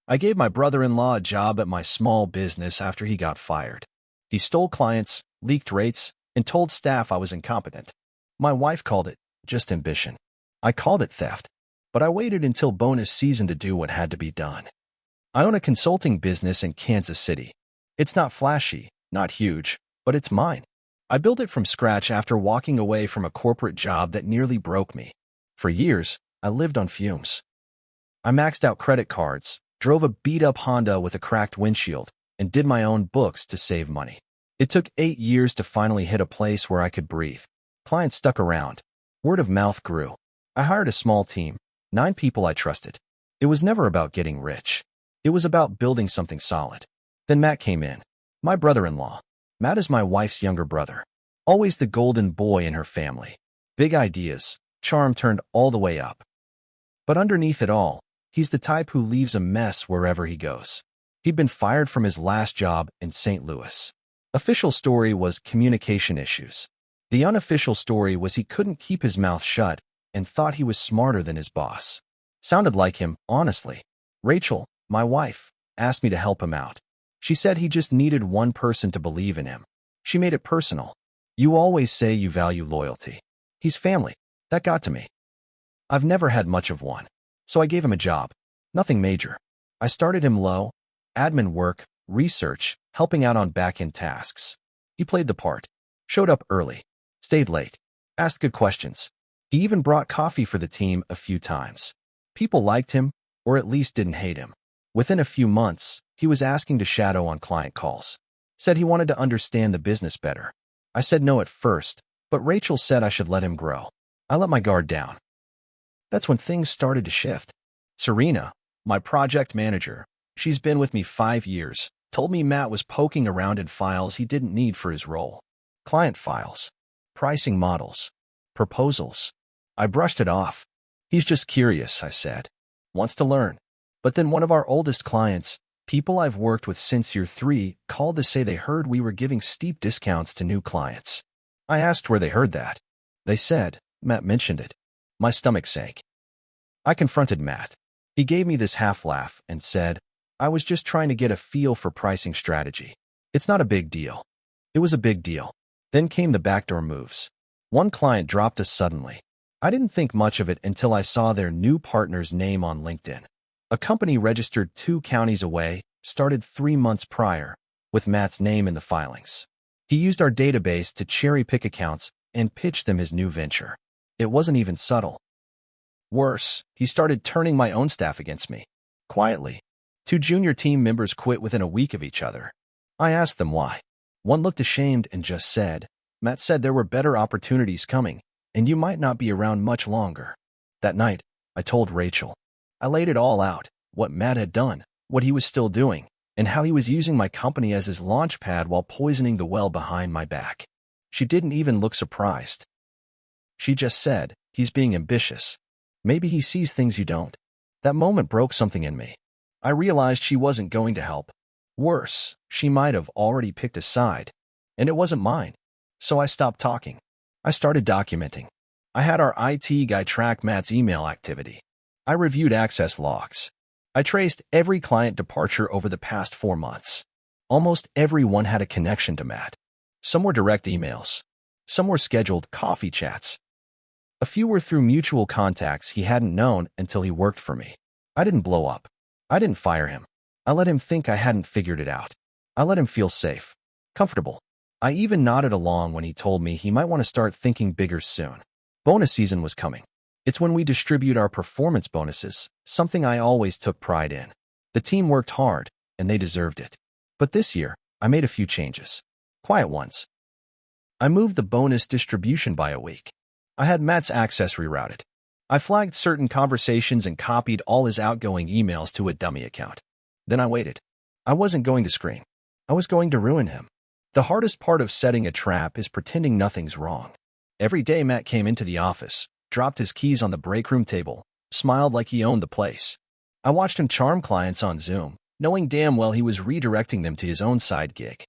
I gave my brother-in-law a job at my small business after he got fired. He stole clients, leaked rates, and told staff I was incompetent. My wife called it just ambition. I called it theft. But I waited until bonus season to do what had to be done. I own a consulting business in Kansas City. It's not flashy, not huge, but it's mine. I built it from scratch after walking away from a corporate job that nearly broke me. For years, I lived on fumes. I maxed out credit cards, drove a beat-up Honda with a cracked windshield, and did my own books to save money. It took 8 years to finally hit a place where I could breathe. Clients stuck around. Word of mouth grew. I hired a small team, 9 people I trusted. It was never about getting rich. It was about building something solid. Then Matt came in. My brother-in-law. Matt is my wife's younger brother. Always the golden boy in her family. Big ideas, charm turned all the way up. But underneath it all, he's the type who leaves a mess wherever he goes. He'd been fired from his last job in St. Louis. Official story was communication issues. The unofficial story was he couldn't keep his mouth shut and thought he was smarter than his boss. Sounded like him, honestly. Rachel, my wife, asked me to help him out. She said he just needed one person to believe in him. She made it personal. You always say you value loyalty. He's family. That got to me. I've never had much of one. So I gave him a job. Nothing major. I started him low. Admin work, research, helping out on back-end tasks. He played the part. Showed up early. Stayed late. Asked good questions. He even brought coffee for the team a few times. People liked him, or at least didn't hate him. Within a few months, he was asking to shadow on client calls. Said he wanted to understand the business better. I said no at first, but Rachel said I should let him grow. I let my guard down. That's when things started to shift. Serena, my project manager, she's been with me 5 years, told me Matt was poking around in files he didn't need for his role. Client files, pricing models, proposals. I brushed it off. He's just curious, I said. Wants to learn. But then one of our oldest clients, people I've worked with since year 3, called to say they heard we were giving steep discounts to new clients. I asked where they heard that. They said, Matt mentioned it. My stomach sank. I confronted Matt. He gave me this half laugh and said, I was just trying to get a feel for pricing strategy. It's not a big deal. It was a big deal. Then came the backdoor moves. One client dropped us suddenly. I didn't think much of it until I saw their new partner's name on LinkedIn. A company registered 2 counties away, started 3 months prior, with Matt's name in the filings. He used our database to cherry-pick accounts and pitch them his new venture. It wasn't even subtle. Worse, he started turning my own staff against me. Quietly. 2 junior team members quit within a week of each other. I asked them why. One looked ashamed and just said, Matt said there were better opportunities coming, and you might not be around much longer. That night, I told Rachel. I laid it all out, what Matt had done, what he was still doing, and how he was using my company as his launch pad while poisoning the well behind my back. She didn't even look surprised. She just said, he's being ambitious. Maybe he sees things you don't. That moment broke something in me. I realized she wasn't going to help. Worse, she might have already picked a side, and it wasn't mine. So I stopped talking. I started documenting. I had our IT guy track Matt's email activity. I reviewed access logs. I traced every client departure over the past 4 months. Almost everyone had a connection to Matt. Some were direct emails. Some were scheduled coffee chats. A few were through mutual contacts he hadn't known until he worked for me. I didn't blow up. I didn't fire him. I let him think I hadn't figured it out. I let him feel safe, comfortable. I even nodded along when he told me he might want to start thinking bigger soon. Bonus season was coming. It's when we distribute our performance bonuses, something I always took pride in. The team worked hard, and they deserved it. But this year, I made a few changes. Quiet ones. I moved the bonus distribution by a week. I had Matt's access rerouted. I flagged certain conversations and copied all his outgoing emails to a dummy account. Then I waited. I wasn't going to scream. I was going to ruin him. The hardest part of setting a trap is pretending nothing's wrong. Every day Matt came into the office, dropped his keys on the break room table, smiled like he owned the place. I watched him charm clients on Zoom, knowing damn well he was redirecting them to his own side gig.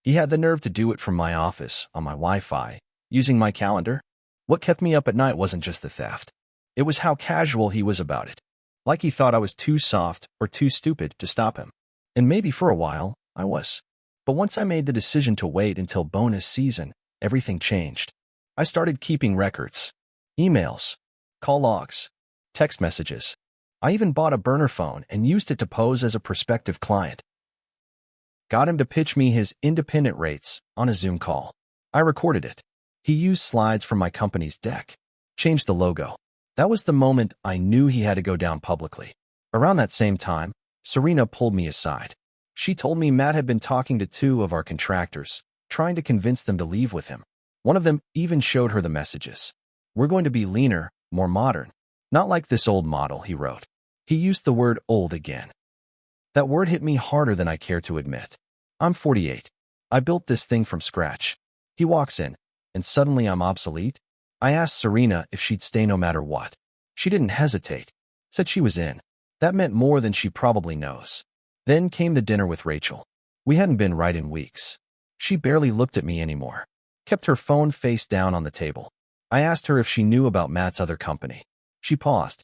He had the nerve to do it from my office, on my Wi-Fi, using my calendar. What kept me up at night wasn't just the theft. It was how casual he was about it. like he thought I was too soft or too stupid to stop him. And maybe for a while, I was. But once I made the decision to wait until bonus season, everything changed. I started keeping records, emails, call logs, text messages. I even bought a burner phone and used it to pose as a prospective client. Got him to pitch me his independent rates on a Zoom call. I recorded it. He used slides from my company's deck, changed the logo. That was the moment I knew he had to go down publicly. Around that same time, Serena pulled me aside. She told me Matt had been talking to 2 of our contractors, trying to convince them to leave with him. One of them even showed her the messages. We're going to be leaner, more modern. Not like this old model, he wrote. He used the word old again. That word hit me harder than I care to admit. I'm 48. I built this thing from scratch. He walks in, and suddenly I'm obsolete. I asked Serena if she'd stay no matter what. She didn't hesitate. Said she was in. That meant more than she probably knows. Then came the dinner with Rachel. We hadn't been right in weeks. She barely looked at me anymore. Kept her phone face down on the table. I asked her if she knew about Matt's other company. She paused.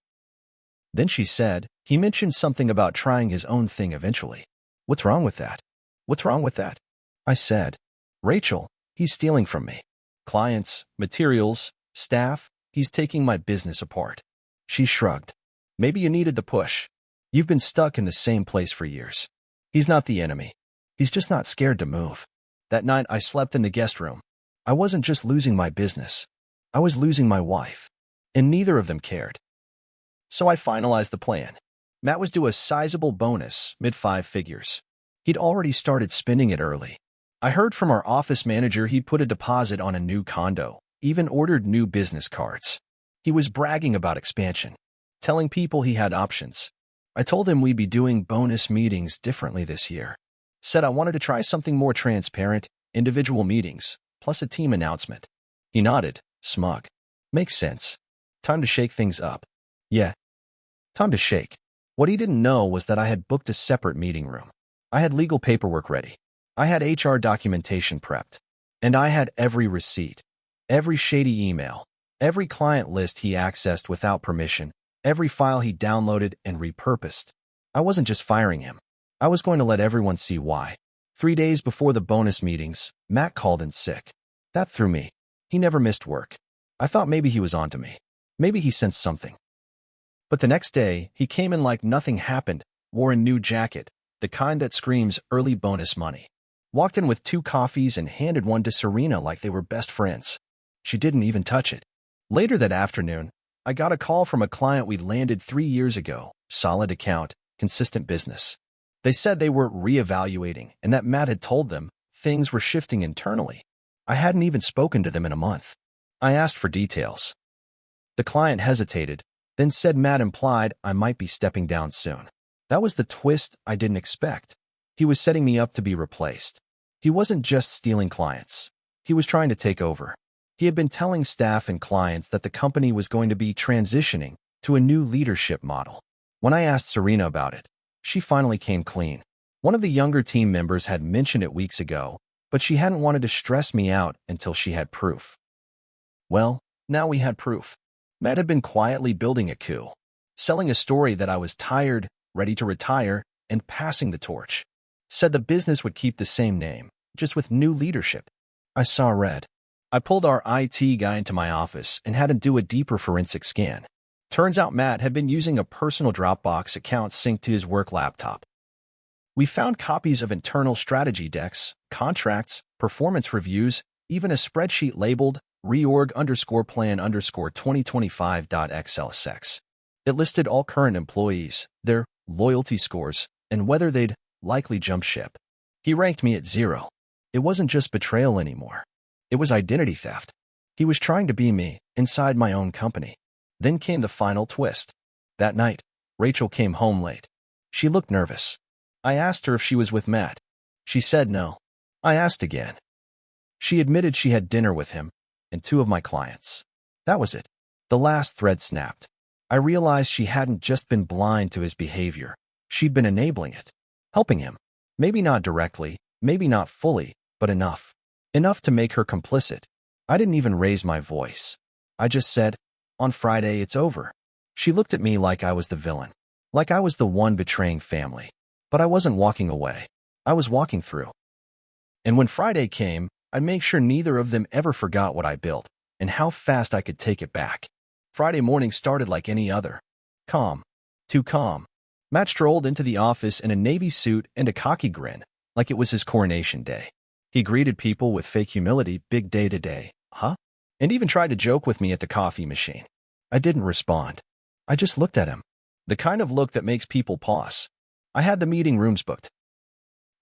Then she said, he mentioned something about trying his own thing eventually. What's wrong with that? What's wrong with that? I said, Rachel, he's stealing from me. Clients, materials, staff, he's taking my business apart. She shrugged. Maybe you needed the push. You've been stuck in the same place for years. He's not the enemy. He's just not scared to move. That night I slept in the guest room. I wasn't just losing my business. I was losing my wife. And neither of them cared. So I finalized the plan. Matt was due a sizable bonus, mid-5 figures. He'd already started spending it early. I heard from our office manager he'd put a deposit on a new condo, even ordered new business cards. He was bragging about expansion, telling people he had options. I told him we'd be doing bonus meetings differently this year. Said I wanted to try something more transparent, individual meetings, plus a team announcement. He nodded, smug. Makes sense. Time to shake things up. Yeah. Time to shake. What he didn't know was that I had booked a separate meeting room. I had legal paperwork ready. I had HR documentation prepped. And I had every receipt, every shady email, every client list he accessed without permission, every file he downloaded and repurposed. I wasn't just firing him. I was going to let everyone see why. 3 days before the bonus meetings, Matt called in sick. That threw me. He never missed work. I thought maybe he was onto me. Maybe he sensed something. But the next day, he came in like nothing happened, wore a new jacket, the kind that screams early bonus money. Walked in with 2 coffees and handed one to Serena like they were best friends. She didn't even touch it. Later that afternoon, I got a call from a client we'd landed 3 years ago. Solid account, consistent business. They said they were reevaluating and that Matt had told them things were shifting internally. I hadn't even spoken to them in a month. I asked for details. The client hesitated, then said Matt implied I might be stepping down soon. That was the twist I didn't expect. He was setting me up to be replaced. He wasn't just stealing clients. He was trying to take over. He had been telling staff and clients that the company was going to be transitioning to a new leadership model. When I asked Serena about it, she finally came clean. One of the younger team members had mentioned it weeks ago, but she hadn't wanted to stress me out until she had proof. Well, now we had proof. Matt had been quietly building a coup, selling a story that I was tired, ready to retire, and passing the torch. Said the business would keep the same name, just with new leadership. I saw red. I pulled our IT guy into my office and had him do a deeper forensic scan. Turns out Matt had been using a personal Dropbox account synced to his work laptop. We found copies of internal strategy decks, contracts, performance reviews, even a spreadsheet labeled reorg_plan_2025.xlsx. It listed all current employees, their loyalty scores, and whether they'd likely jump ship. He ranked me at 0. It wasn't just betrayal anymore. It was identity theft. He was trying to be me inside my own company. Then came the final twist. That night, Rachel came home late. She looked nervous. I asked her if she was with Matt. She said no. I asked again. She admitted she had dinner with him and 2 of my clients. That was it. The last thread snapped. I realized she hadn't just been blind to his behavior. She'd been enabling it, helping him. Maybe not directly, maybe not fully, but enough. Enough to make her complicit. I didn't even raise my voice. I just said, on Friday it's over. She looked at me like I was the villain. Like I was the one betraying family. But I wasn't walking away. I was walking through. And when Friday came, I'd make sure neither of them ever forgot what I built and how fast I could take it back. Friday morning started like any other. Calm. Too calm. Matt strolled into the office in a navy suit and a cocky grin, like it was his coronation day. He greeted people with fake humility, big day today, huh? And even tried to joke with me at the coffee machine. I didn't respond. I just looked at him. The kind of look that makes people pause. I had the meeting rooms booked.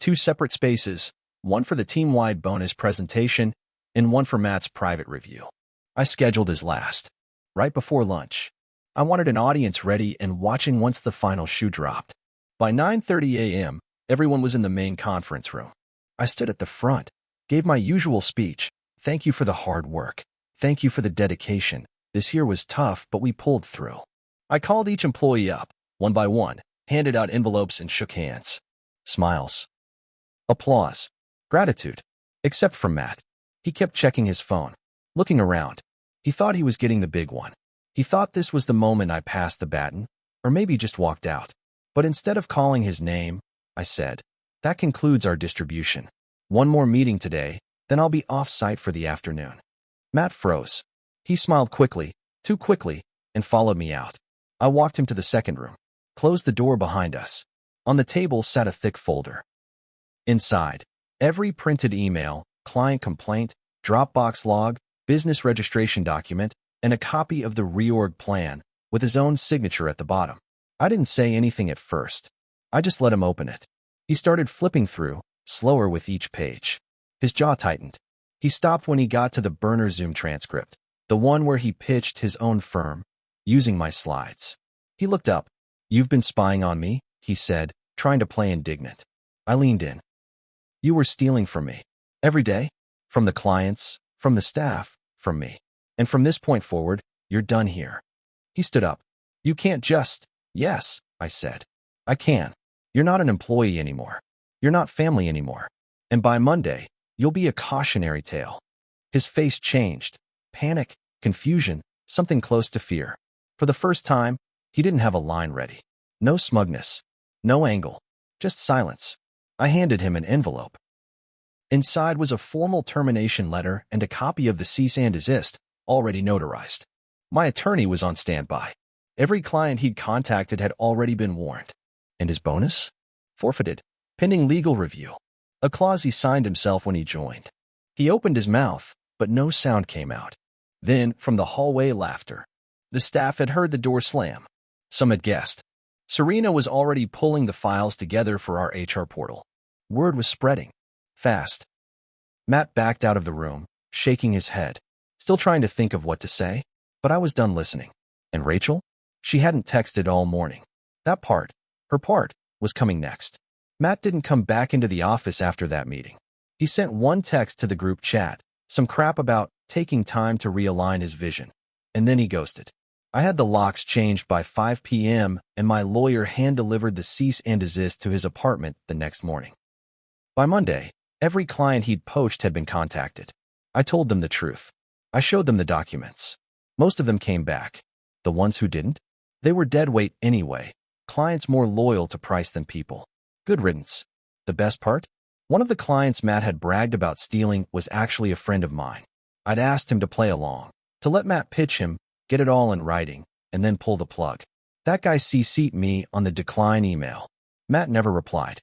2 separate spaces, one for the team-wide bonus presentation and one for Matt's private review. I scheduled his last, right before lunch. I wanted an audience ready and watching once the final shoe dropped. By 9:30 a.m., everyone was in the main conference room. I stood at the front, gave my usual speech. Thank you for the hard work. Thank you for the dedication. This year was tough, but we pulled through. I called each employee up, one by one, handed out envelopes and shook hands. Smiles. Applause. Gratitude. Except for Matt. He kept checking his phone, looking around. He thought he was getting the big one. He thought this was the moment I passed the baton, or maybe just walked out. But instead of calling his name, I said, "That concludes our distribution. One more meeting today, then I'll be off-site for the afternoon." Matt froze. He smiled quickly, too quickly, and followed me out. I walked him to the second room, closed the door behind us. On the table sat a thick folder. Inside, every printed email, client complaint, Dropbox log, business registration document, and a copy of the reorg plan with his own signature at the bottom. I didn't say anything at first. I just let him open it. He started flipping through, slower with each page. His jaw tightened. He stopped when he got to the burner Zoom transcript, the one where he pitched his own firm, using my slides. He looked up. "You've been spying on me," he said, trying to play indignant. I leaned in. "You were stealing from me. Every day? From the clients, from the staff, from me. And from this point forward, you're done here." He stood up. "You can't just—" "Yes," I said. "I can. You're not an employee anymore. You're not family anymore. And by Monday, you'll be a cautionary tale." His face changed. Panic, confusion, something close to fear. For the first time, he didn't have a line ready. No smugness. No angle. Just silence. I handed him an envelope. Inside was a formal termination letter and a copy of the cease and desist, already notarized. My attorney was on standby. Every client he'd contacted had already been warned. And his bonus? Forfeited, pending legal review. A clause he signed himself when he joined. He opened his mouth, but no sound came out. Then, from the hallway, laughter. The staff had heard the door slam. Some had guessed. Serena was already pulling the files together for our HR portal. Word was spreading. Fast. Matt backed out of the room, shaking his head, still trying to think of what to say, but I was done listening. And Rachel? She hadn't texted all morning. That part, her part, was coming next. Matt didn't come back into the office after that meeting. He sent one text to the group chat, some crap about taking time to realign his vision, and then he ghosted. I had the locks changed by 5 p.m., and my lawyer hand-delivered the cease and desist to his apartment the next morning. By Monday, every client he'd poached had been contacted. I told them the truth. I showed them the documents. Most of them came back. The ones who didn't? They were dead weight anyway. Clients more loyal to price than people. Good riddance. The best part? One of the clients Matt had bragged about stealing was actually a friend of mine. I'd asked him to play along, to let Matt pitch him, get it all in writing, and then pull the plug. That guy CC'd me on the decline email. Matt never replied.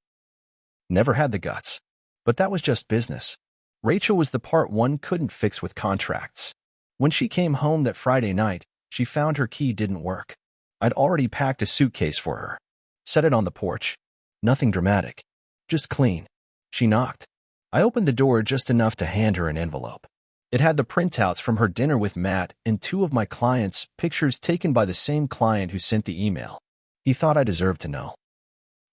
Never had the guts. But that was just business. Rachel was the part one couldn't fix with contracts. When she came home that Friday night, she found her key didn't work. I'd already packed a suitcase for her. Set it on the porch. Nothing dramatic. Just clean. She knocked. I opened the door just enough to hand her an envelope. It had the printouts from her dinner with Matt and 2 of my clients' pictures taken by the same client who sent the email. He thought I deserved to know.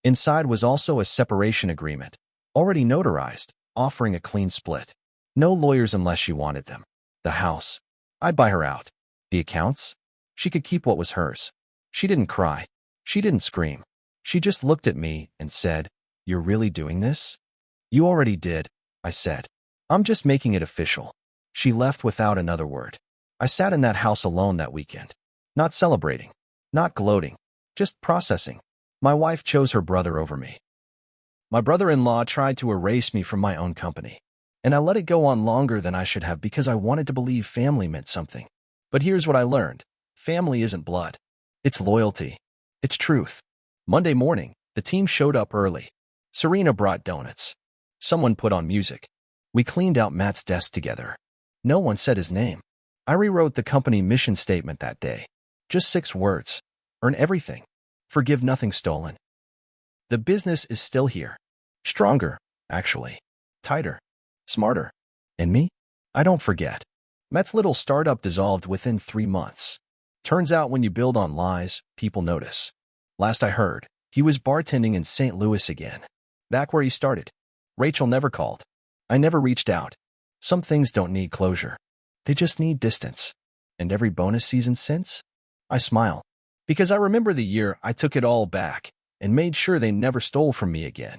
Inside was also a separation agreement, already notarized, offering a clean split. No lawyers unless she wanted them. The house. I'd buy her out. The accounts? She could keep what was hers. She didn't cry. She didn't scream. She just looked at me and said, "You're really doing this?" "You already did," I said. "I'm just making it official." She left without another word. I sat in that house alone that weekend. Not celebrating. Not gloating. Just processing. My wife chose her brother over me. My brother-in-law tried to erase me from my own company, and I let it go on longer than I should have because I wanted to believe family meant something. But here's what I learned. Family isn't blood. It's loyalty. It's truth. Monday morning, the team showed up early. Serena brought donuts. Someone put on music. We cleaned out Matt's desk together. No one said his name. I rewrote the company mission statement that day. Just 6 words. Earn everything. Forgive nothing stolen. The business is still here. Stronger, actually. Tighter. Smarter. And me? I don't forget. Matt's little startup dissolved within 3 months. Turns out when you build on lies, people notice. Last I heard, he was bartending in St. Louis again. Back where he started. Rachel never called. I never reached out. Some things don't need closure. They just need distance. And every bonus season since? I smile. Because I remember the year I took it all back and made sure they never stole from me again.